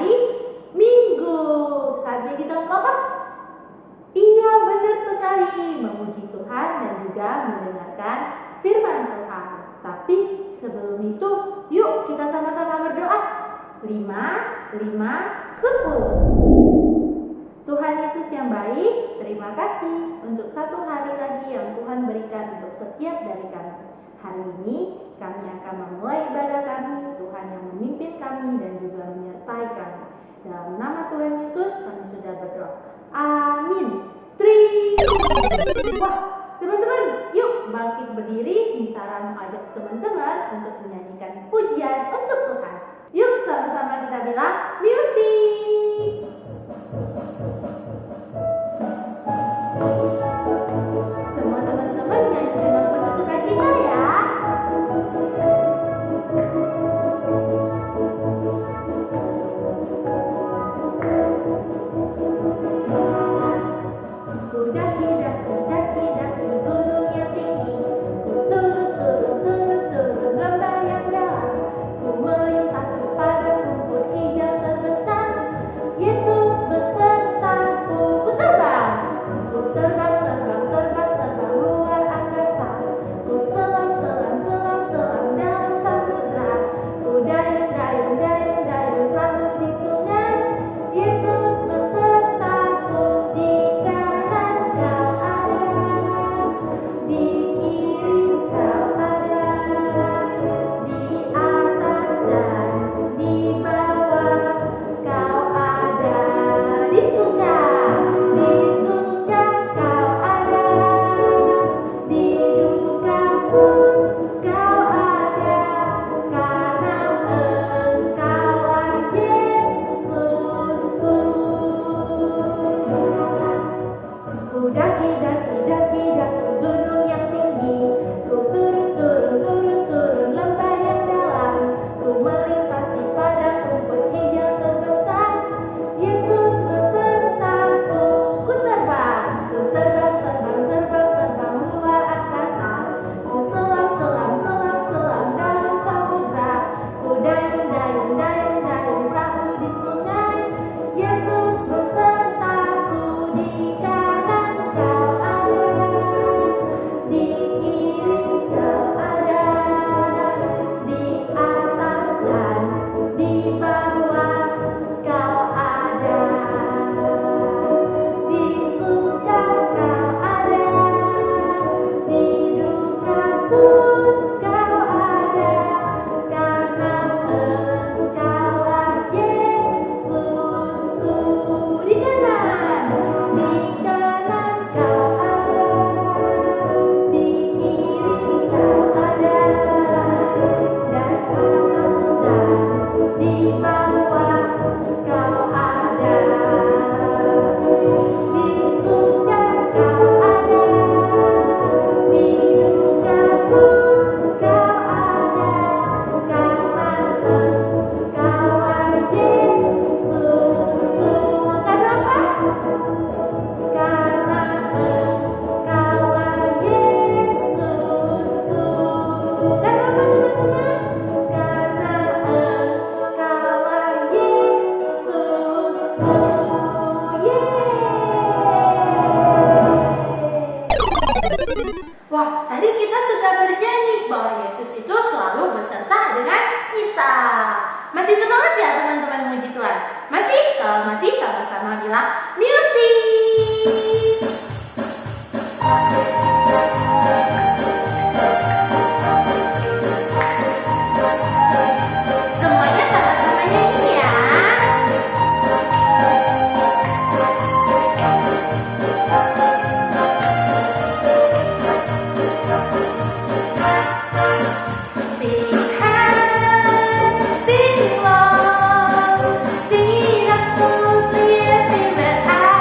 hari Minggu. Saatnya kita untuk apa? Iya, benar sekali, memuji Tuhan dan juga mendengarkan firman Tuhan. Tapi sebelum itu, yuk kita sama-sama berdoa. 5, 10. Tuhan Yesus yang baik, terima kasih untuk satu hari lagi yang Tuhan berikan untuk setiap dari kami. Hari ini kami akan memulai ibadah kami, Tuhan yang memimpin kami dan juga menyertai kami. Dalam nama Tuhan Yesus kami sudah berdoa. Amin. 3. Wah, teman-teman, yuk bangkit berdiri. Nisa mengajak teman-teman untuk menyanyikan pujian untuk Tuhan. Yuk sama-sama kita bilang musik. Semua teman-teman nyanyi dengan penuh sukacita ya. Wah, tadi kita sudah bernyanyi bahwa Yesus itu selalu beserta dengan kita. Masih semangat ya teman-teman memuji Tuhan? Masih? Kalau masih, sama-sama bilang musik. Semuanya sama-sama nyanyi ya. Sing low, sing absolutely everywhere I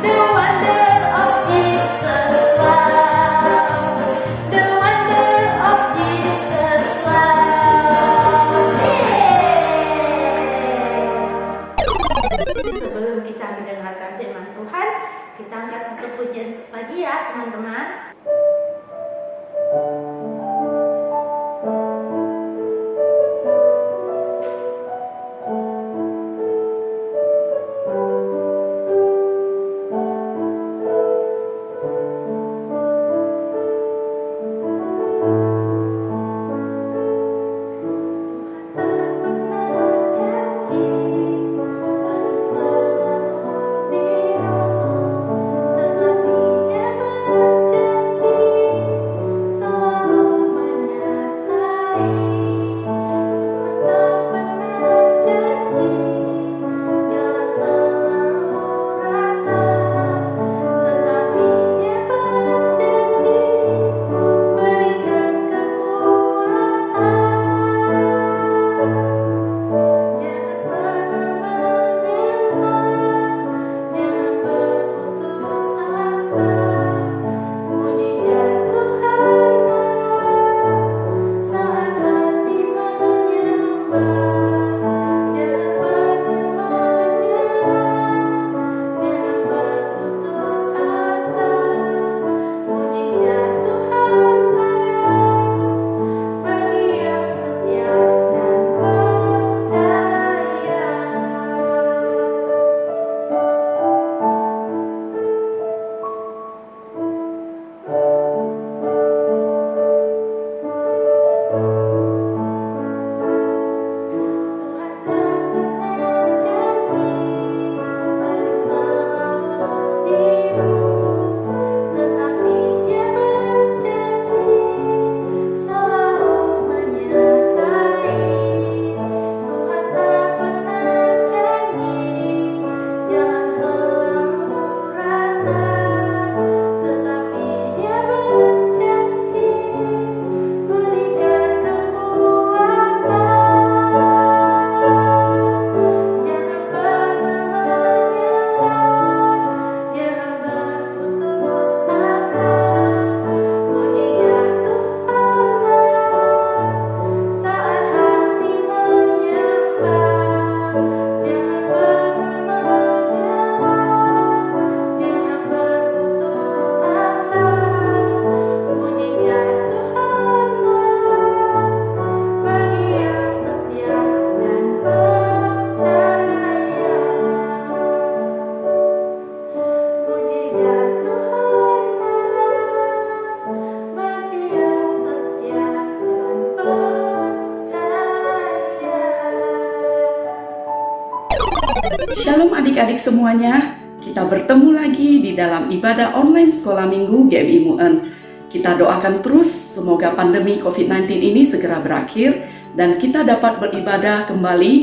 The wonder of Jesus' love. The wonder of Jesus' love. Sebelum kita mendengarkan firman Tuhan, kita angkat satu pujian lagi ya teman-teman. Shalom adik-adik semuanya, kita bertemu lagi di dalam ibadah online sekolah minggu GMI MUN. Kita doakan terus semoga pandemi COVID-19 ini segera berakhir dan kita dapat beribadah kembali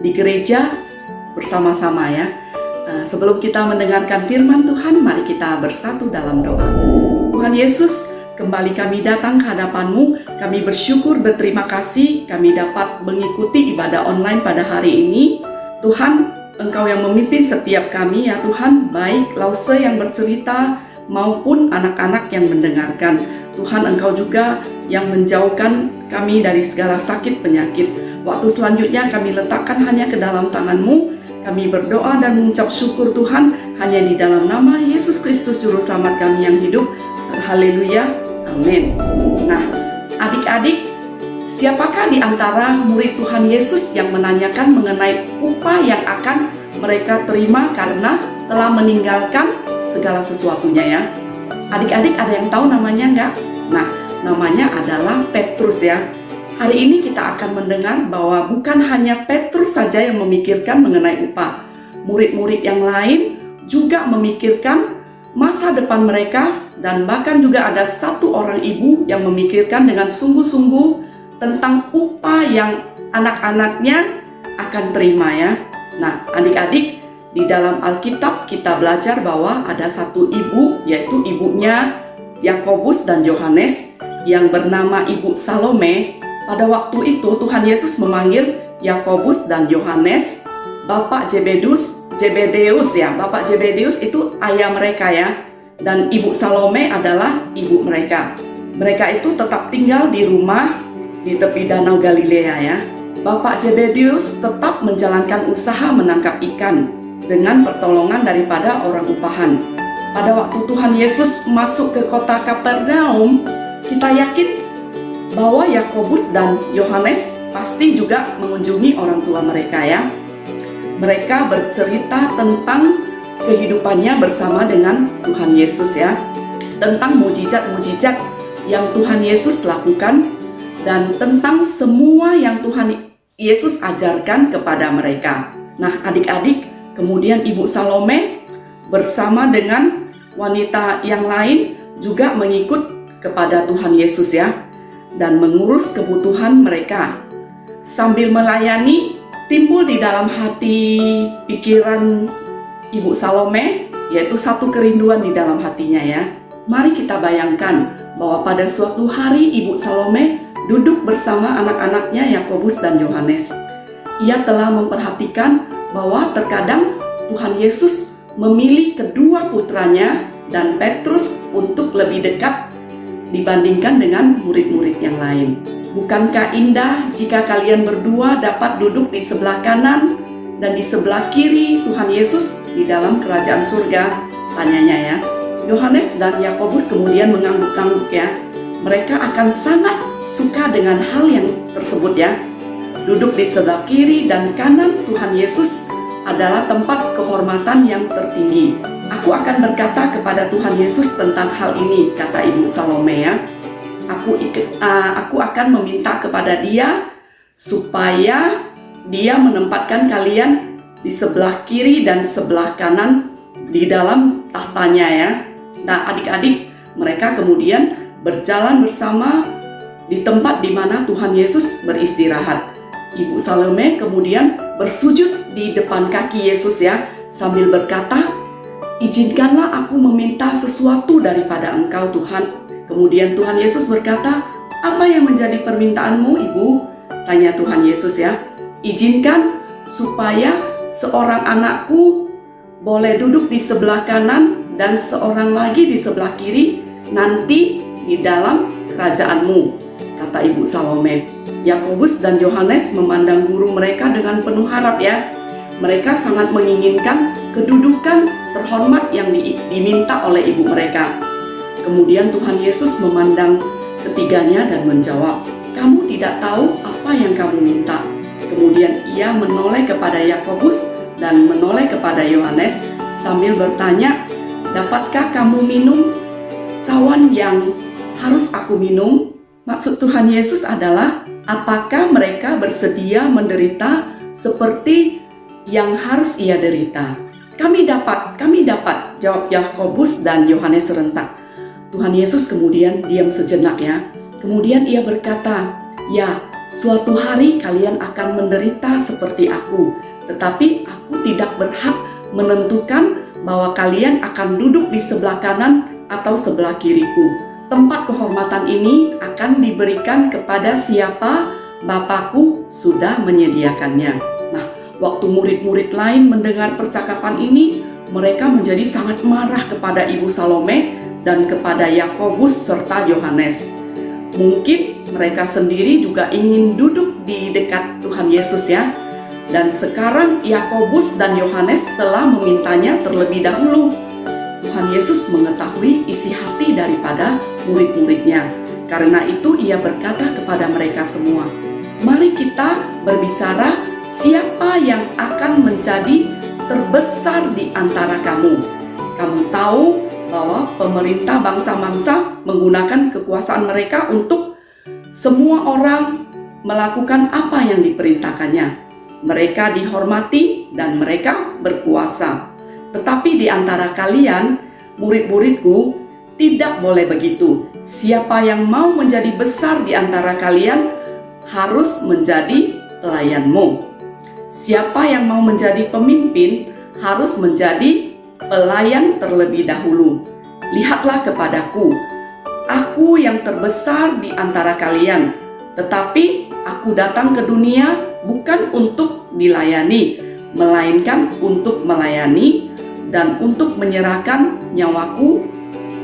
di gereja bersama-sama ya. Sebelum kita mendengarkan firman Tuhan, mari kita bersatu dalam doa. Tuhan Yesus, kembali kami datang ke hadapan-Mu. Kami bersyukur, berterima kasih kami dapat mengikuti ibadah online pada hari ini. Tuhan, Engkau yang memimpin setiap kami ya Tuhan, baik Lause yang bercerita maupun anak-anak yang mendengarkan. Tuhan, Engkau juga yang menjauhkan kami dari segala sakit penyakit. Waktu selanjutnya kami letakkan hanya ke dalam tangan-Mu. Kami berdoa dan mengucap syukur Tuhan hanya di dalam nama Yesus Kristus Juru Selamat kami yang hidup. Haleluya, amin. Nah, adik-adik, siapakah di antara murid Tuhan Yesus yang menanyakan mengenai upah yang akan mereka terima karena telah meninggalkan segala sesuatunya ya? Adik-adik ada yang tahu namanya enggak? Nah, namanya adalah Petrus ya. Hari ini kita akan mendengar bahwa bukan hanya Petrus saja yang memikirkan mengenai upah. Murid-murid yang lain juga memikirkan masa depan mereka dan bahkan juga ada satu orang ibu yang memikirkan dengan sungguh-sungguh tentang upah yang anak-anaknya akan terima ya. Nah, adik-adik, di dalam Alkitab kita belajar bahwa ada satu ibu, yaitu ibunya Yakobus dan Yohanes yang bernama Ibu Salome. Pada waktu itu Tuhan Yesus memanggil Yakobus dan Yohanes, Bapak Zebedus Zebedeus ya. Bapak Zebedeus itu ayah mereka ya. Dan Ibu Salome adalah ibu mereka. Mereka itu tetap tinggal di rumah di tepi Danau Galilea ya. Bapak Zebedeus tetap menjalankan usaha menangkap ikan dengan pertolongan daripada orang upahan. Pada waktu Tuhan Yesus masuk ke kota Kapernaum, kita yakin bahwa Yakobus dan Yohanes pasti juga mengunjungi orang tua mereka ya. Mereka bercerita tentang kehidupannya bersama dengan Tuhan Yesus ya. Tentang mujizat-mujizat yang Tuhan Yesus lakukan dan tentang semua yang Tuhan Yesus ajarkan kepada mereka. Nah, adik-adik, kemudian Ibu Salome bersama dengan wanita yang lain juga mengikut kepada Tuhan Yesus ya, dan mengurus kebutuhan mereka. Sambil melayani, timbul di dalam hati pikiran Ibu Salome, yaitu satu kerinduan di dalam hatinya ya. Mari kita bayangkan bahwa pada suatu hari Ibu Salome duduk bersama anak-anaknya Yakobus dan Yohanes. Ia telah memperhatikan bahwa terkadang Tuhan Yesus memilih kedua putranya dan Petrus untuk lebih dekat dibandingkan dengan murid-murid yang lain. Bukankah indah jika kalian berdua dapat duduk di sebelah kanan dan di sebelah kiri Tuhan Yesus di dalam kerajaan surga? Tanyanya ya. Yohanes dan Yakobus kemudian mengangguk-angguk ya. Mereka akan sangat suka dengan hal yang tersebut ya. Duduk di sebelah kiri dan kanan Tuhan Yesus adalah tempat kehormatan yang tertinggi. Aku akan berkata kepada Tuhan Yesus tentang hal ini, kata Ibu Salome ya. Aku akan meminta kepada Dia supaya Dia menempatkan kalian di sebelah kiri dan sebelah kanan di dalam tahtanya ya. Nah, adik-adik, mereka kemudian berjalan bersama di tempat di mana Tuhan Yesus beristirahat. Ibu Salome kemudian bersujud di depan kaki Yesus ya, sambil berkata, "Izinkanlah aku meminta sesuatu daripada Engkau Tuhan." Kemudian Tuhan Yesus berkata, "Apa yang menjadi permintaanmu, Ibu?" Tanya Tuhan Yesus ya. "Izinkan supaya seorang anakku boleh duduk di sebelah kanan dan seorang lagi di sebelah kiri nanti di dalam kerajaanmu," kata Ibu Salome. Yakobus dan Yohanes memandang guru mereka dengan penuh harap ya. Mereka sangat menginginkan kedudukan terhormat yang diminta oleh ibu mereka. Kemudian Tuhan Yesus memandang ketiganya dan menjawab, "Kamu tidak tahu apa yang kamu minta." Kemudian ia menoleh kepada Yakobus dan menoleh kepada Yohanes sambil bertanya, "Dapatkah kamu minum cawan yang harus aku minum?" Maksud Tuhan Yesus adalah, apakah mereka bersedia menderita seperti yang harus ia derita? Kami dapat, jawab Yakobus dan Yohanes serentak. Tuhan Yesus kemudian diam sejenak ya. Kemudian ia berkata, "Ya, suatu hari kalian akan menderita seperti aku, tetapi aku tidak berhak menentukan bahwa kalian akan duduk di sebelah kanan atau sebelah kiriku. Tempat kehormatan ini akan diberikan kepada siapa Bapakku sudah menyediakannya." Nah, waktu murid-murid lain mendengar percakapan ini, mereka menjadi sangat marah kepada Ibu Salome dan kepada Yakobus serta Yohanes. Mungkin mereka sendiri juga ingin duduk di dekat Tuhan Yesus ya. Dan sekarang Yakobus dan Yohanes telah memintanya terlebih dahulu. Tuhan Yesus mengetahui isi hati daripada murid-muridnya. Karena itu ia berkata kepada mereka semua, "Mari kita berbicara siapa yang akan menjadi terbesar di antara kamu. Kamu tahu bahwa pemerintah bangsa-bangsa menggunakan kekuasaan mereka untuk semua orang melakukan apa yang diperintahkannya. Mereka dihormati dan mereka berkuasa. Tetapi di antara kalian, murid-muridku, tidak boleh begitu. Siapa yang mau menjadi besar di antara kalian harus menjadi pelayanmu. Siapa yang mau menjadi pemimpin harus menjadi pelayan terlebih dahulu. Lihatlah kepadaku, aku yang terbesar di antara kalian, tetapi aku datang ke dunia bukan untuk dilayani, melainkan untuk melayani dan untuk menyerahkan nyawaku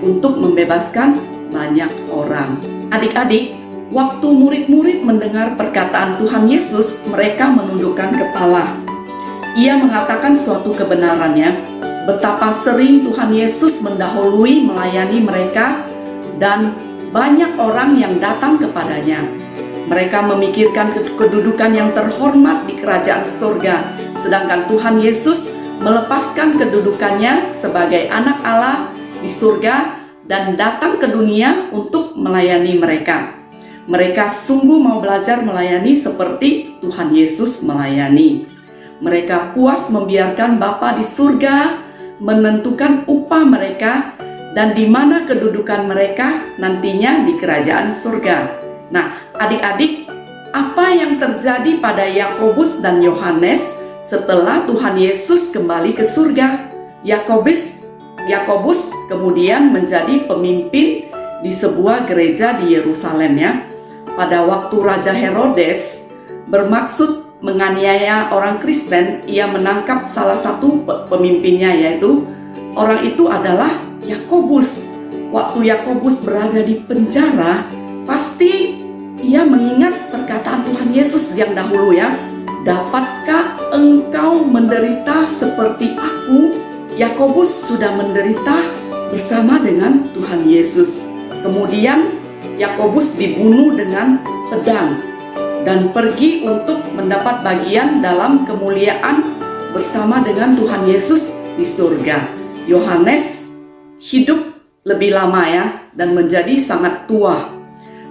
untuk membebaskan banyak orang. Adik-adik, waktu murid-murid mendengar perkataan Tuhan Yesus, mereka menundukkan kepala. Ia mengatakan suatu kebenarannya, betapa sering Tuhan Yesus mendahului melayani mereka dan banyak orang yang datang kepadanya. Mereka memikirkan kedudukan yang terhormat di kerajaan surga, sedangkan Tuhan Yesus melepaskan kedudukannya sebagai anak Allah di surga dan datang ke dunia untuk melayani mereka. Mereka sungguh mau belajar melayani seperti Tuhan Yesus melayani. Mereka puas membiarkan Bapa di surga menentukan upah mereka dan di mana kedudukan mereka nantinya di kerajaan surga. Nah, adik-adik, apa yang terjadi pada Yakobus dan Yohanes setelah Tuhan Yesus kembali ke surga? Yakobus kemudian menjadi pemimpin di sebuah gereja di Yerusalem ya. Pada waktu Raja Herodes bermaksud menganiaya orang Kristen, ia menangkap salah satu pemimpinnya, yaitu orang itu adalah Yakobus. Waktu Yakobus berada di penjara, pasti ia mengingat perkataan Tuhan Yesus yang dahulu ya. Dapatkah engkau menderita seperti aku? Yakobus sudah menderita bersama dengan Tuhan Yesus. Kemudian Yakobus dibunuh dengan pedang dan pergi untuk mendapat bagian dalam kemuliaan bersama dengan Tuhan Yesus di surga. Yohanes hidup lebih lama ya dan menjadi sangat tua.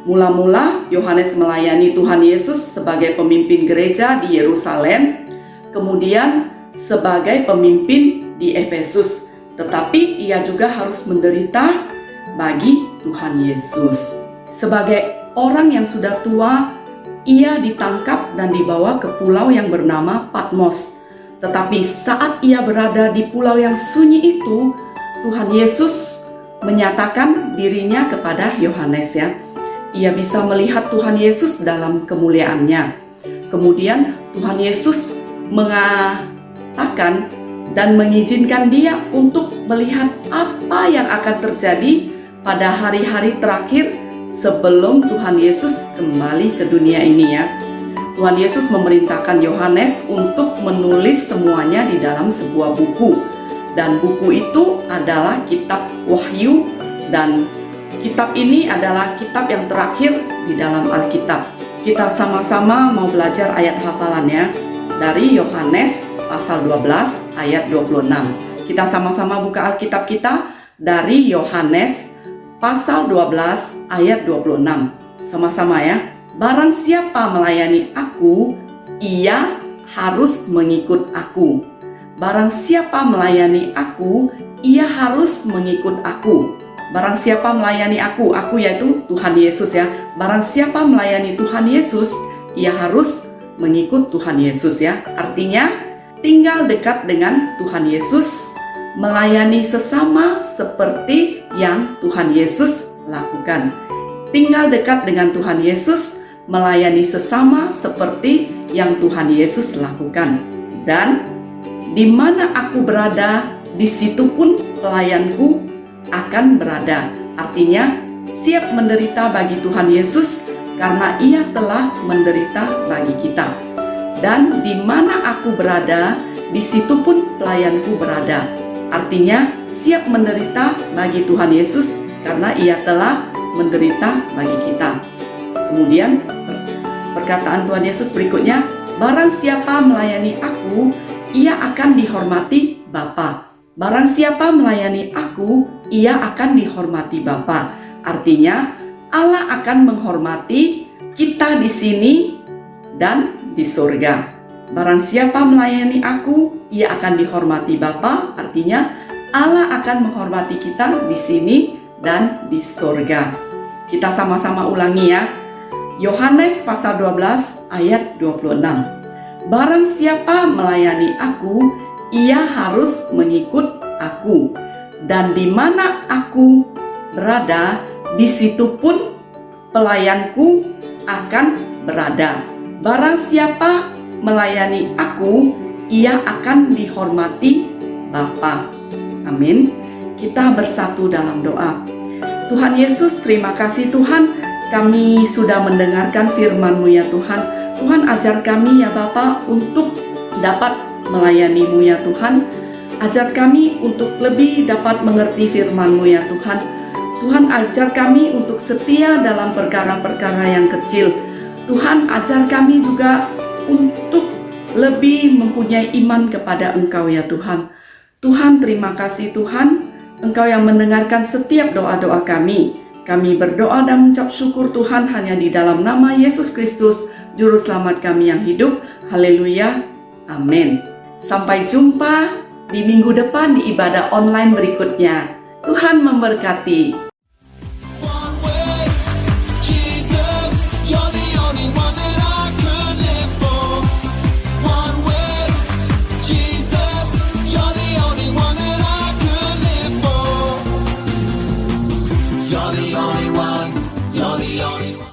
Mula-mula Yohanes melayani Tuhan Yesus sebagai pemimpin gereja di Yerusalem, kemudian sebagai pemimpin di Efesus. Tetapi ia juga harus menderita bagi Tuhan Yesus. Sebagai orang yang sudah tua, ia ditangkap dan dibawa ke pulau yang bernama Patmos. Tetapi saat ia berada di pulau yang sunyi itu, Tuhan Yesus menyatakan dirinya kepada Yohanes ya. Ia bisa melihat Tuhan Yesus dalam kemuliaannya. Kemudian Tuhan Yesus mengatakan dan mengizinkan dia untuk melihat apa yang akan terjadi pada hari-hari terakhir sebelum Tuhan Yesus kembali ke dunia ini ya. Tuhan Yesus memerintahkan Yohanes untuk menulis semuanya di dalam sebuah buku. Dan buku itu adalah kitab Wahyu, dan kitab ini adalah kitab yang terakhir di dalam Alkitab. Kita sama-sama mau belajar ayat hafalannya dari Yohanes pasal 12 ayat 26. Kita sama-sama buka Alkitab kita dari Yohanes pasal 12 ayat 26. Sama-sama ya. Barang siapa melayani aku, ia harus mengikut aku. Barang siapa melayani aku, ia harus mengikut aku. Barang siapa melayani aku yaitu Tuhan Yesus ya. Barang siapa melayani Tuhan Yesus, ia harus mengikut Tuhan Yesus ya. Artinya tinggal dekat dengan Tuhan Yesus, melayani sesama seperti yang Tuhan Yesus lakukan. Tinggal dekat dengan Tuhan Yesus, melayani sesama seperti yang Tuhan Yesus lakukan. Dan di mana aku berada, di situ pun pelayanku akan berada. Artinya siap menderita bagi Tuhan Yesus karena ia telah menderita bagi kita. Dan di mana aku berada, di situ pun pelayanku berada. Artinya siap menderita bagi Tuhan Yesus karena ia telah menderita bagi kita. Kemudian perkataan Tuhan Yesus berikutnya, barang siapa melayani aku, ia akan dihormati Bapa. Barang siapa melayani aku, ia akan dihormati Bapa. Artinya Allah akan menghormati kita di sini dan di surga. Barang siapa melayani aku, ia akan dihormati Bapa. Artinya Allah akan menghormati kita di sini dan di surga. Kita sama-sama ulangi ya. Yohanes pasal 12 ayat 26. Barang siapa melayani aku, ia harus mengikut aku. Dan di mana aku berada, di situ pun pelayanku akan berada. Barang siapa melayani aku, ia akan dihormati Bapa. Amin. Kita bersatu dalam doa. Tuhan Yesus, terima kasih Tuhan, kami sudah mendengarkan firman-Mu ya Tuhan. Tuhan ajar kami ya Bapa untuk dapat melayani-Mu ya Tuhan. Ajar kami untuk lebih dapat mengerti firman-Mu ya Tuhan. Tuhan ajar kami untuk setia dalam perkara-perkara yang kecil. Tuhan ajar kami juga untuk lebih mempunyai iman kepada Engkau ya Tuhan. Tuhan, terima kasih Tuhan, Engkau yang mendengarkan setiap doa-doa kami. Kami berdoa dan mengucap syukur Tuhan hanya di dalam nama Yesus Kristus, Juru Selamat kami yang hidup. Haleluya. Amin. Sampai jumpa di minggu depan di ibadah online berikutnya. Tuhan memberkati. You're the